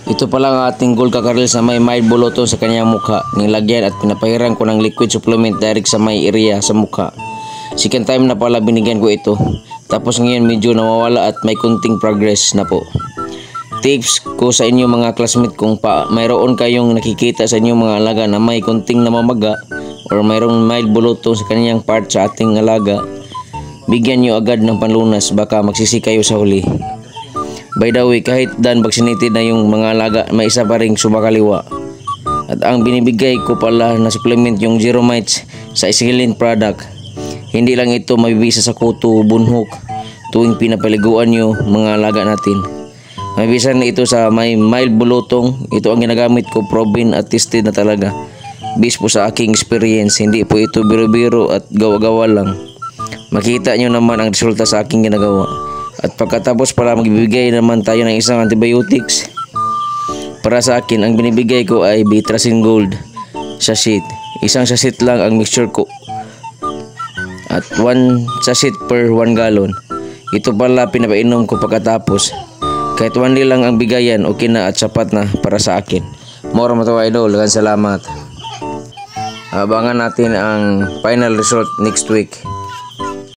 Ito pala ang ating gold kakaril sa may mild buluto sa kanyang mukha. Nilagyan at pinapahiran ko ng liquid supplement direct sa may area sa mukha. Second time na pala binigyan ko ito. Tapos ngayon medyo nawawala at may kunting progress na po. Tips ko sa inyo mga classmate, kung mayroon kayong nakikita sa inyong mga alaga na may kunting namamaga or mayroong mild buluto sa kanyang part sa ating alaga, bigyan nyo agad ng panlunas, baka magsisi kayo sa huli. By the way, kahit done vaccinated na yung mga alaga, may isa pa ring sumakaliwa. At ang binibigay ko pala na supplement yung Zero Mites sa Isilin product. Hindi lang ito mabibisa sa kuto, bunhok tuwing pinapaliguan nyo mga alaga natin. Mabibisa na ito sa may mild bulutong. Ito ang ginagamit ko, proven at tested na talaga. Based po sa aking experience, hindi po ito biro-biro at gawa-gawa lang. Makita nyo naman ang resulta sa aking ginagawa. At pagkatapos pala magbibigay naman tayo ng isang antibiotics. Para sa akin, ang binibigay ko ay Bitrasin Gold sachet. Isang sachet lang ang mixture ko. At 1 sachet per 1 gallon. Ito pala pinapainom ko pagkatapos. Kahit 1 lang ang bigayan, okay na at sapat na para sa akin. More mo to idol. Salamat. Abangan natin ang final result next week.